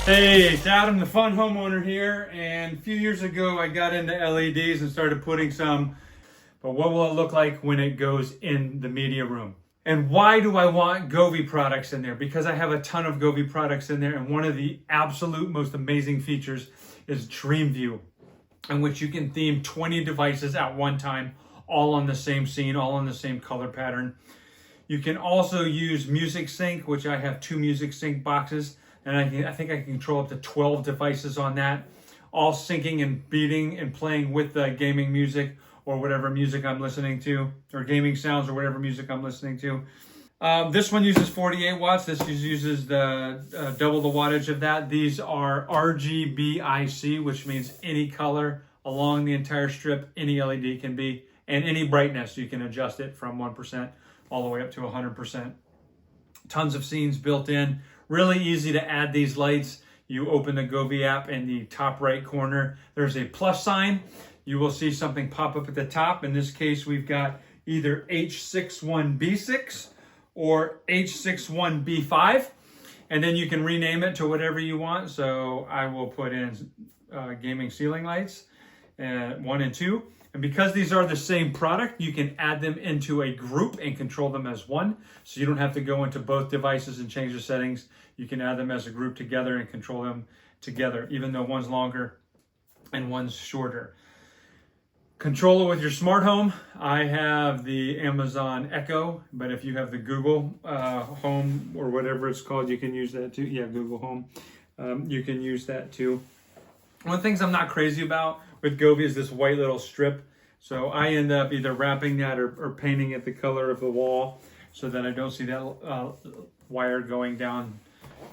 Hey, it's Adam, the fun homeowner here, and a few years ago I got into LEDs and started putting some, but what will it look like when it goes in the media room? And why do I want Govee products in there? Because I have a ton of Govee products in there, and one of the absolute most amazing features is Dream View, in which you can theme 20 devices at one time, all on the same scene, all on the same color pattern. You can also use Music Sync, which I have 2 Music Sync boxes, and I think I can control up to 12 devices on that, all syncing and beating and playing with the gaming music or whatever music I'm listening to, or gaming sounds or whatever music I'm listening to. This one uses 48 watts. This uses the double the wattage of that. These are RGBIC, which means any color along the entire strip, any LED can be, and any brightness. You can adjust it from 1% all the way up to 100%. Tons of scenes built in. Really easy to add these lights. You open the Govee app in the top right corner. There's a plus sign. You will see something pop up at the top. In this case, we've got either H61B6 or H61B5. And then you can rename it to whatever you want. So I will put in gaming ceiling lights, 1 and 2. And because these are the same product, you can add them into a group and control them as one. So you don't have to go into both devices and change the settings. You can add them as a group together and control them together, even though one's longer and one's shorter. Control it with your smart home. I have the Amazon Echo, but if you have the Google Home or whatever it's called, you can use that too. Yeah, Google Home. You can use that too. One of the things I'm not crazy about with Govee is this white little strip. So I end up either wrapping that or painting it the color of the wall so that I don't see that wire going down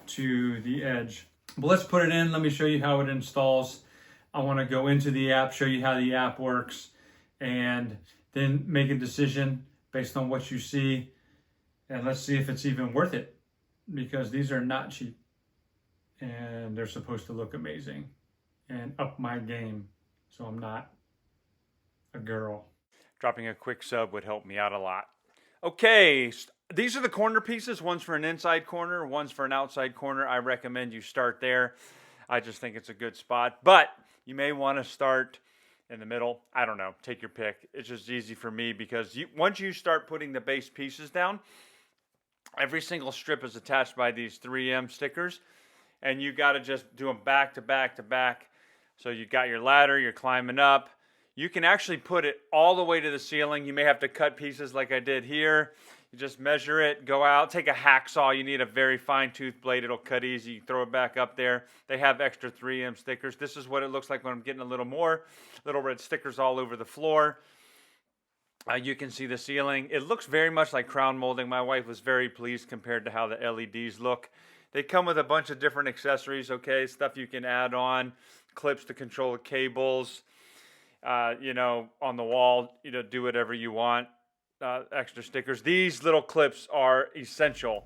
to the edge. But let's put it in. Let me show you how it installs. I want to go into the app, show you how the app works, and then make a decision based on what you see. And let's see if it's even worth it, because these are not cheap and they're supposed to look amazing and up my game. So I'm not a girl. Dropping a quick sub would help me out a lot. Okay, these are the corner pieces. One's for an inside corner, one's for an outside corner. I recommend you start there. I just think it's a good spot, but you may want to start in the middle. I don't know, take your pick. It's just easy for me because once you start putting the base pieces down, every single strip is attached by these 3M stickers, and you got to just do them back to back to back. So you got your ladder, you're climbing up. You can actually put it all the way to the ceiling. You may have to cut pieces like I did here. You just measure it, go out, take a hacksaw. You need a very fine tooth blade. It'll cut easy. You throw it back up there. They have extra 3M stickers. This is what it looks like when I'm getting a little more. Little red stickers all over the floor. You can see the ceiling. It looks very much like crown molding. My wife was very pleased compared to how the LEDs look. They come with a bunch of different accessories, okay? Stuff you can add on, clips to control the cables. You know, on the wall, you know, do whatever you want. Extra stickers. These little clips are essential.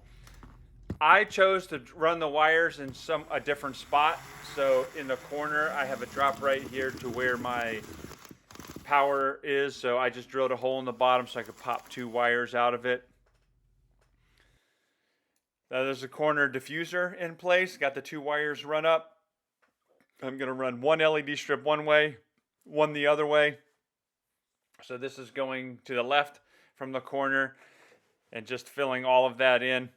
I chose to run the wires in a different spot. So in the corner, I have a drop right here to where my power is. So I just drilled a hole in the bottom so I could pop 2 wires out of it. Now there's a corner diffuser in place. Got the 2 wires run up. I'm going to run one LED strip one way, one the other way. So this is going to the left from the corner and just filling all of that in.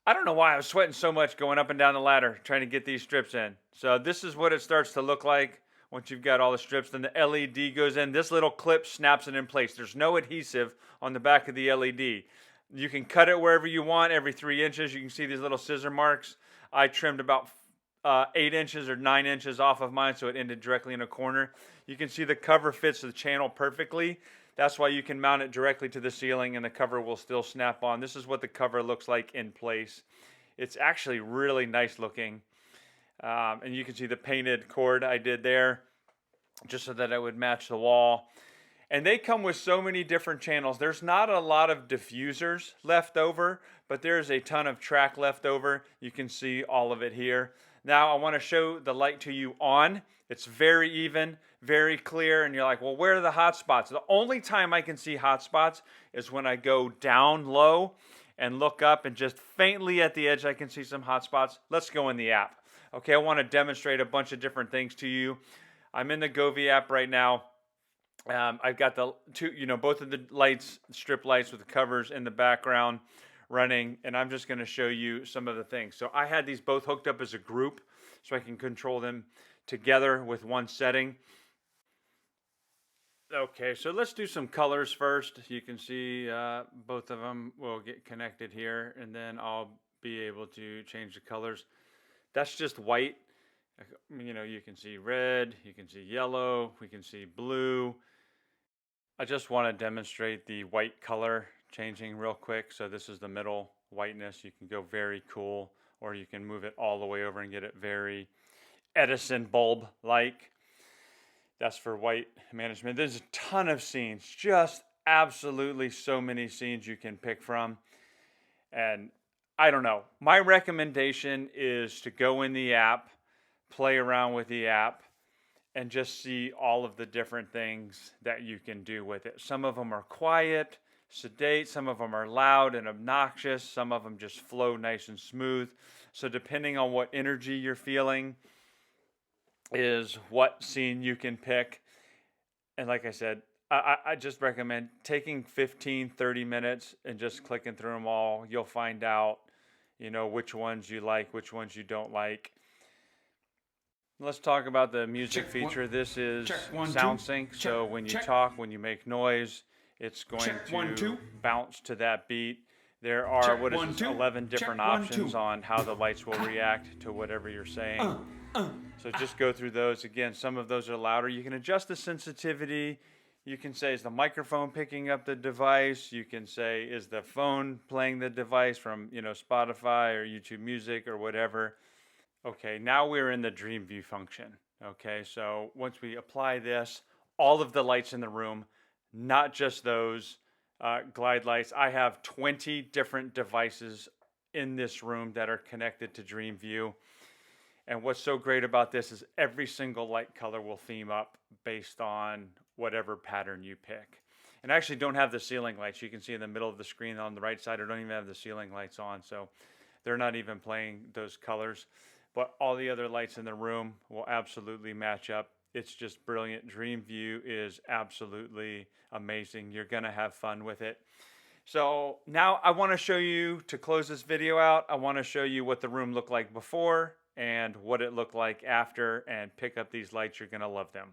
I don't know why I was sweating so much going up and down the ladder trying to get these strips in. So this is what it starts to look like once you've got all the strips. Then the LED goes in. This little clip snaps it in place. There's no adhesive on the back of the LED. You can cut it wherever you want, every 3 inches. You can see these little scissor marks. I trimmed about 8 inches or 9 inches off of mine, so it ended directly in a corner. You can see the cover fits the channel perfectly. That's why you can mount it directly to the ceiling and the cover will still snap on. This is what the cover looks like in place. It's actually really nice looking. And you can see the painted cord I did there just so that it would match the wall. And they come with so many different channels. There's not a lot of diffusers left over, but there's a ton of track left over. You can see all of it here. Now I want to show the light to you on. It's very even, very clear, and you're like, well, where are the hot spots? The only time I can see hot spots is when I go down low and look up, and just faintly at the edge I can see some hot spots. Let's go in the app. Okay, I want to demonstrate a bunch of different things to you. I'm in the Govee app right now. I've got the two, both of the lights, strip lights with the covers in the background running, and I'm just going to show you some of the things. So I had these both hooked up as a group so I can control them together with one setting. Okay, so let's do some colors first. You can see both of them will get connected here, and then I'll be able to change the colors. That's just white. You can see red, you can see yellow, we can see blue. I just want to demonstrate the white color changing real quick. So this is the middle whiteness. You can go very cool, or you can move it all the way over and get it very Edison bulb-like. That's for white management. There's a ton of scenes, just absolutely so many scenes you can pick from. And I don't know. My recommendation is to go in the app, play around with the app, and just see all of the different things that you can do with it. Some of them are quiet, sedate, some of them are loud and obnoxious, some of them just flow nice and smooth. So depending on what energy you're feeling is what scene you can pick. And like I said, I just recommend taking 15, 30 minutes and just clicking through them all. You'll find out, which ones you like, which ones you don't like. Let's talk about the music feature. This is sound sync. So when you talk, when you make noise, it's going to bounce to that beat. There are 11 different options on how the lights will react to whatever you're saying. So just go through those. Again, some of those are louder. You can adjust the sensitivity. You can say, is the microphone picking up the device? You can say, is the phone playing the device from Spotify or YouTube Music or whatever. Okay, now we're in the Dream View function. Okay, so once we apply this, all of the lights in the room, not just those glide lights. I have 20 different devices in this room that are connected to Dream View. And what's so great about this is every single light color will theme up based on whatever pattern you pick. And I actually don't have the ceiling lights. You can see in the middle of the screen on the right side, I don't even have the ceiling lights on. So they're not even playing those colors. But all the other lights in the room will absolutely match up. It's just brilliant. Dream View is absolutely amazing. You're going to have fun with it. So now I want to show you, to close this video out, I want to show you what the room looked like before and what it looked like after, and pick up these lights. You're going to love them.